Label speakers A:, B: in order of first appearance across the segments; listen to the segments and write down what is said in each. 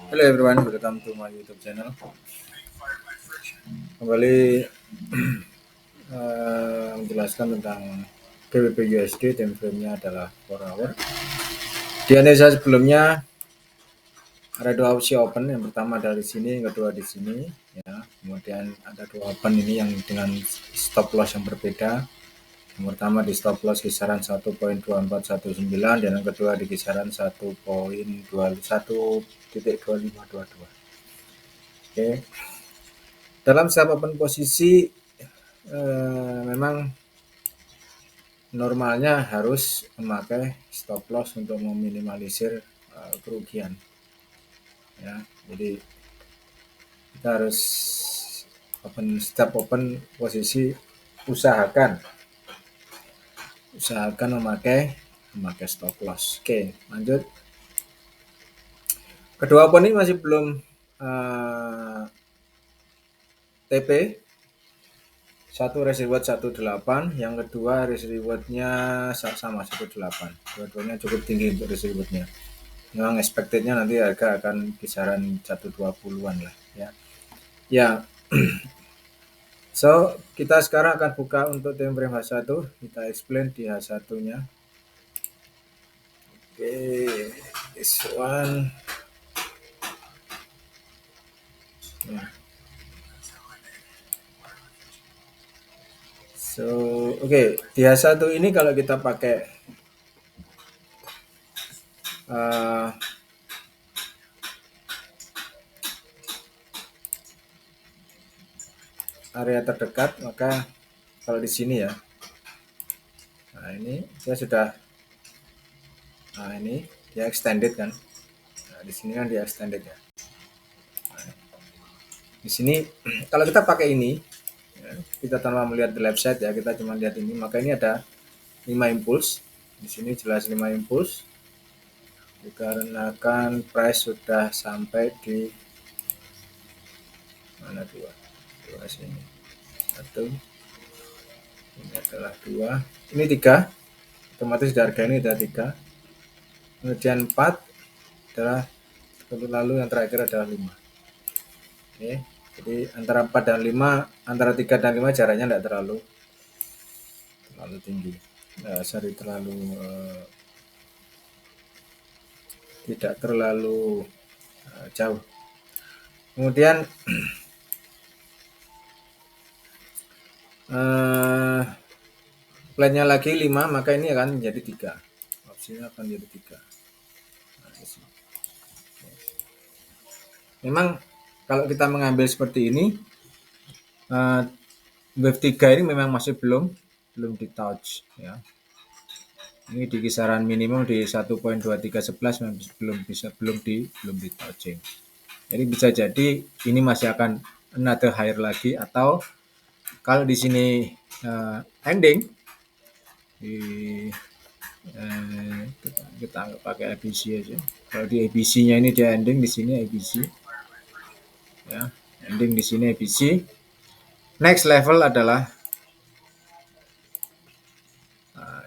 A: Hello everyone, welcome to my YouTube channel. Kembali menjelaskan tentang GBP USD, time frame-nya adalah 4 hour. Di analisa sebelumnya ada dua opsi open, yang pertama dari sini, yang kedua di sini, ya. Kemudian ada dua open ini yang dengan stop loss yang berbeda. Yang pertama di stop loss kisaran 1.2419 dan yang kedua di kisaran 1.2522. Oke. Dalam setiap open posisi memang normalnya harus memakai stop loss untuk meminimalisir kerugian, ya. Jadi kita harus setiap open posisi usahakan memakai stop loss. Oke, lanjut. Kedua open ini masih belum TP. Satu risk reward 18, yang kedua risk rewardnya sama 18. Dua-duanya cukup tinggi untuk risk rewardnya. Memang expectednya nanti harga akan kisaran 120-an lah, ya. Ya. So, kita sekarang akan buka untuk time frame H1. Kita explain di H1-nya. Oke, this one. Ya. So, oke, di H1 ini kalau kita pakai area terdekat, maka kalau di sini ya, nah ini saya sudah, nah ini dia extended kan, nah di sini kan dia extended ya. Nah, di sini kalau kita pakai ini, ya, kita tanpa melihat di left side ya, kita cuma lihat ini, maka ini ada 5 impuls. Di sini jelas 5 impuls dikarenakan price sudah sampai di mana, dua sini, satu, ini adalah 2, ini 3, otomatis harga ini ada 3, kemudian 4 adalah lalu yang terakhir adalah 5. Oke, jadi antara 4 dan 5, antara 3 dan 5 jaraknya tidak terlalu tinggi, tidak terlalu jauh. Kemudian plannya lagi 5, maka ini akan menjadi 3. Opsinya akan menjadi 3. Nah, memang kalau kita mengambil seperti ini, wave 3 ini memang masih belum di touch, ya. Ini di kisaran minimum di 1.2311 belum di touching. Jadi bisa jadi ini masih akan another higher lagi, atau kalau di sini ending di kita pakai ABC aja. Kalau di ABC-nya ini dia ending di sini ABC, ya, ending di sini ABC. Next level adalah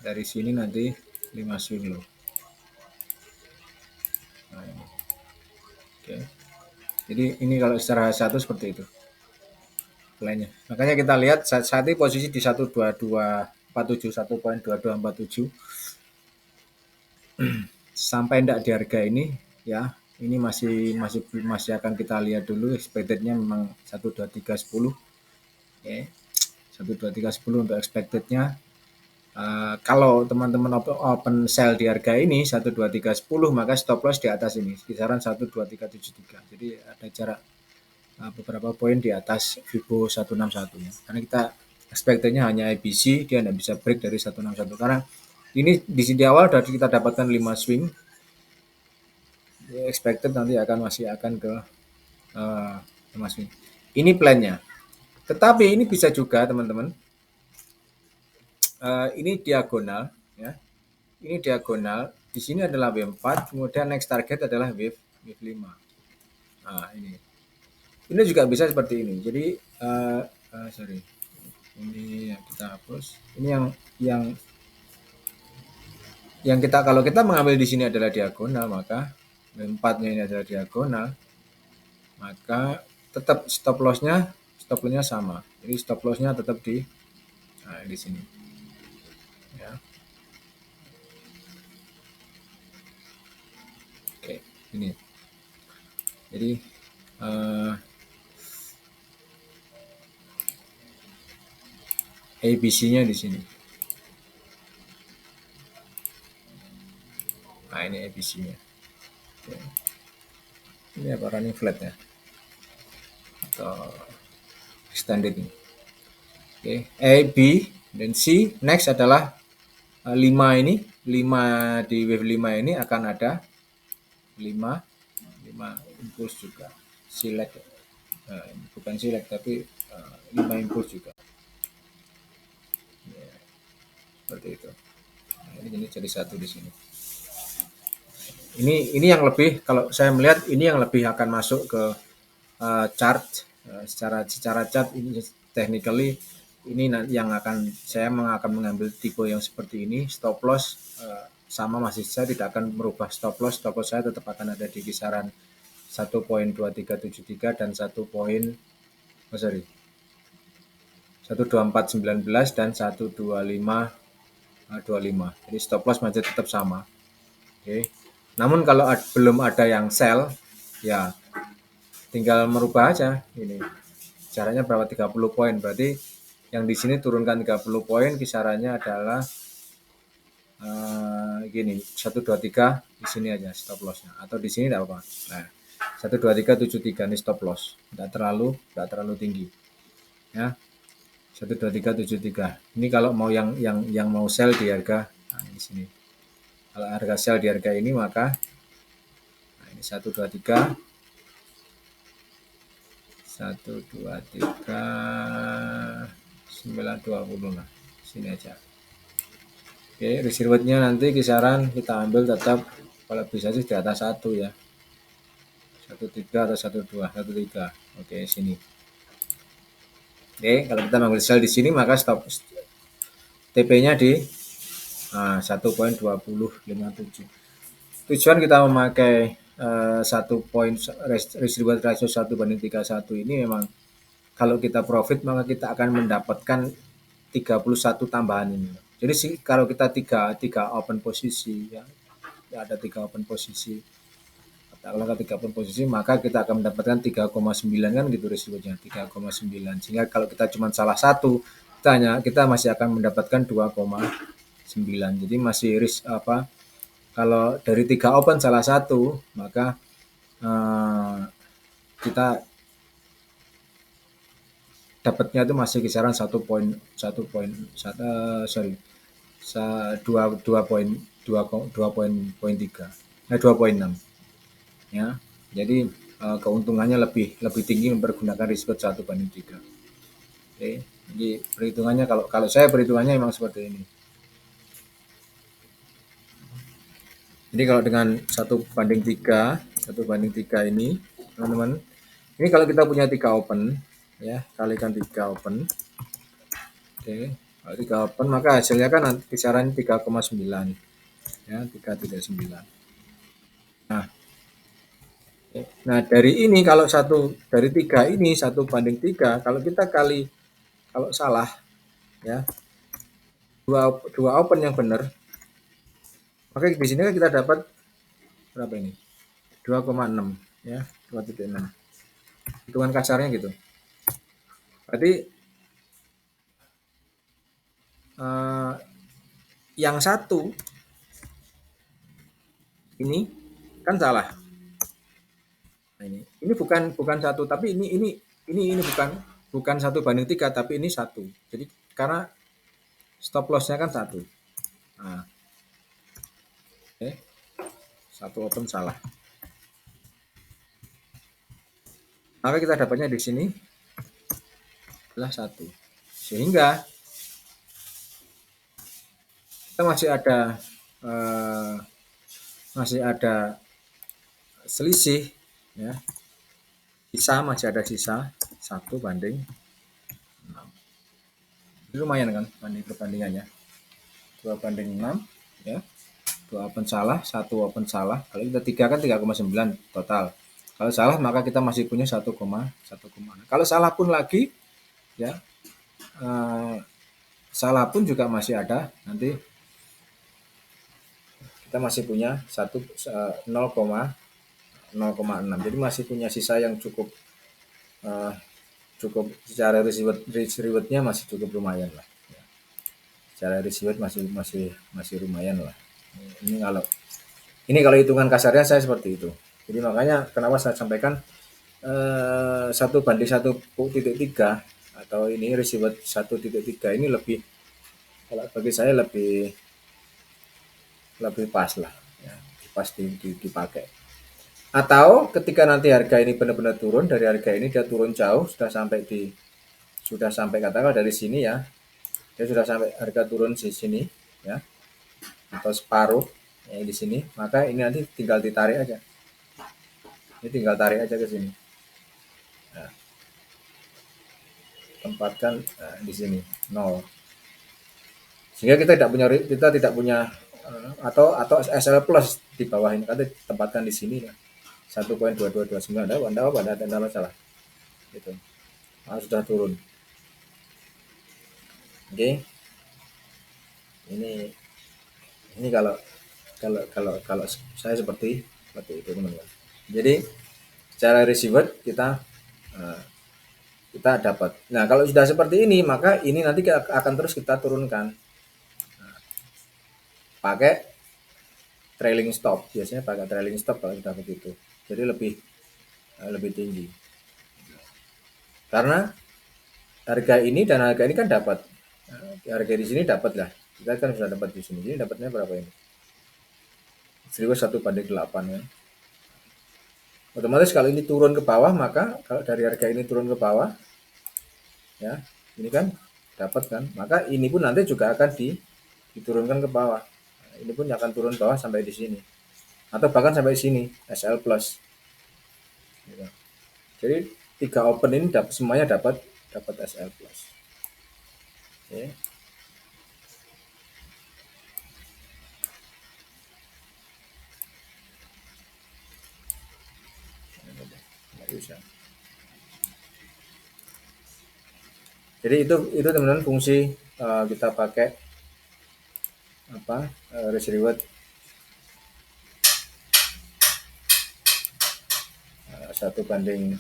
A: dari sini nanti 5 swing low. Nah, ini. Oke. Jadi ini kalau secara satu seperti itu plannya. Makanya kita lihat saat ini posisi di 12247, 1.2247 sampai enggak di harga ini, ya. Ini masih akan kita lihat dulu. Expectednya memang 12310. Oke. 12310 untuk expectednya. Kalau teman-teman open sell di harga ini 12310, maka stop loss di atas ini kisaran 12373. Jadi ada jarak beberapa poin di atas Fibo 161 ya. Karena kita expectednya hanya ABC, dia tidak bisa break dari 161 karena ini di sini awal sudah kita dapatkan 5 swing. Expected nanti masih akan ke 5 swing. Ini plannya. Tetapi ini bisa juga teman-teman, ini diagonal, ya. Ini diagonal. Di sini adalah W4, kemudian next target adalah wave 5. Nah, ini juga bisa seperti ini. Jadi sorry, ini yang kita hapus. Ini yang kita, kalau kita mengambil di sini adalah diagonal, maka W4-nya ini adalah diagonal. maka tetap stop lossnya sama. Jadi stop lossnya tetap di sini. Ya. Oke, ini. Jadi ABC-nya di sini. Nah, ini ABC-nya. Oke. Ini apa, running flat ya? Atau extended ini. Oke, A, B, dan C. Next adalah 5 ini. 5 di wave 5 ini akan ada 5 impuls juga. Select. Bukan select tapi 5 impuls juga. Ya, seperti itu. Nah, ini jadi satu di sini. Ini yang lebih, kalau saya melihat ini yang lebih akan masuk ke chart, secara chart ini technically ini yang saya akan mengambil tipe yang seperti ini. Stop loss sama, masih saya tidak akan merubah stop loss saya tetap akan ada di kisaran 1.2373 dan 12419 dan 12525. Jadi stop loss masih tetap sama. Oke. Namun kalau belum ada yang sell, ya tinggal merubah aja ini. Caranya berapa? 30 poin. Berarti yang di sini turunkan 30 poin, kisarannya adalah gini, 123 di sini aja stop lossnya. Atau di sini tidak apa. Nah, 12373 ini stop loss. Tidak terlalu tinggi. Ya. 12373. Ini kalau mau yang mau sell di harga di sini. Kalau harga sell di harga ini, maka ini 123 920 lah, sini aja. Oke, risk rewardnya nanti kisaran kita ambil tetap kalau bisa sih di atas 1 ya, 13 atau 12, 13. Oke, sini. Oke, kalau kita mengambil sell di sini, maka stop TP-nya di 1.2057. Tujuan kita memakai 1 poin risk reward ratio 1:31 ini memang kalau kita profit maka kita akan mendapatkan 31 tambahan ini. Jadi kalau kita tiga open posisi ya ada 3 open posisi. Kalau 3 open posisi maka kita akan mendapatkan 3,9 kan gitu risikonya, 3,9. Sehingga kalau kita cuma salah satu, kita masih akan mendapatkan 2,9. Jadi masih risk apa? Kalau dari 3 open salah satu, maka kita dapatnya itu masih kisaran 2,6 ya. Jadi keuntungannya lebih tinggi mempergunakan risiko 1:3. Oke, jadi perhitungannya kalau saya perhitungannya memang seperti ini. Jadi kalau dengan 1:3 ini teman-teman, ini kalau kita punya 3 open ya, kalikan 3 open. Oke, kalau 3 open maka hasilnya kan kisaran 3,9 ya, 339. Nah dari ini kalau dari 3 ini 1:3, kalau kita kalau salah ya, dua open yang benar, maka di sini kan kita dapat berapa ini? 2,6 ya, 2,6. Hitungan kasarnya gitu. Berarti yang satu ini kan salah. Nah, ini bukan satu, tapi ini bukan 1:3, tapi ini 1. Jadi karena stop loss-nya kan 1. Nah, oke. 1 open salah. Maka kita dapatnya di sini adalah 1. Sehingga kita masih ada selisih ya. Masih ada sisa 1:6. Ini lumayan kan perbandingannya. 2:6 ya. 2 open salah, 1 open salah. Kalau kita 3 kan 3,9 total. Kalau salah maka kita masih punya 1,1. Kalau salah pun lagi ya, eh, salah pun juga masih ada, nanti kita masih punya 0,6. Jadi masih punya sisa yang cukup, eh, cukup secara risk rewardnya masih cukup lumayan lah. Secara risk reward masih lumayan lah. Ini kalau hitungan kasarnya saya seperti itu. Jadi makanya kenapa saya sampaikan 1:1,3 atau ini risk reward 1,3 ini lebih, kalau bagi saya lebih pas lah, ya, pas dipakai. Atau ketika nanti harga ini benar-benar turun, dari harga ini dia turun jauh, sudah sampai katakanlah dari sini ya, dia sudah sampai harga turun di sini ya, atau separuh ya di sini, maka ini nanti tinggal ditarik aja. Ini tinggal tarik aja ke sini. Nah, tempatkan di sini 0. Sehingga kita tidak punya atau SL plus di bawah ini, kita tempatkan di sini ya. 1,2229 ada masalah. Gitu. Nah, sudah turun. Oke. Ini kalau saya seperti itu teman-teman. Jadi secara receiver kita dapat. Nah, kalau sudah seperti ini, maka ini nanti akan terus kita turunkan. Nah, pakai trailing stop. Biasanya pakai trailing stop kalau sudah begitu. Jadi lebih tinggi. Karena harga ini dan harga ini kan dapat. Harga di sini dapat lah. Kita kan sudah dapat di sini. Jadi dapatnya berapa ini? 1:8 ya. Otomatis kalau ini turun ke bawah, maka kalau dari harga ini turun ke bawah, ya ini kan dapat kan, maka ini pun nanti juga akan diturunkan ke bawah. Nah, ini pun akan turun ke bawah sampai di sini, atau bahkan sampai sini SL plus. Gitu. Jadi 3 open ini semuanya dapat SL plus. Oke. Bisa. Jadi itu teman-teman fungsi kita pakai risk reward 1:3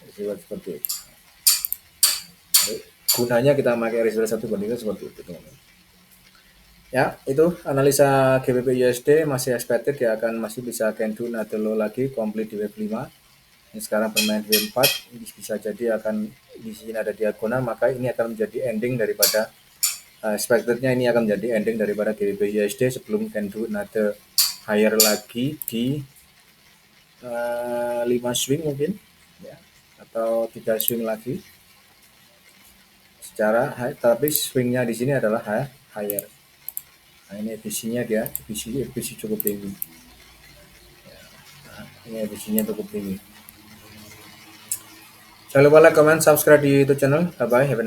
A: risk reward seperti itu. Jadi, gunanya kita pakai risk reward 1:3 seperti itu teman-teman. Ya, itu analisa GBP USD masih expected dia akan masih bisa candle another low lagi complete di wave 5. Ini sekarang bermain di 4, bisa jadi akan di sini ada diagonal, maka ini akan menjadi ending daripada expectednya, ini akan menjadi ending daripada GBP USD sebelum candle another higher lagi di 5 swing mungkin ya, atau 3 swing lagi secara high, tapi swingnya di sini adalah higher. Nah, ini efisiennya efisi cukup tinggi. Nah, ini efisiennya cukup tinggi. Jangan lupa like, comment, subscribe di YouTube channel. Bye bye. Have a nice day.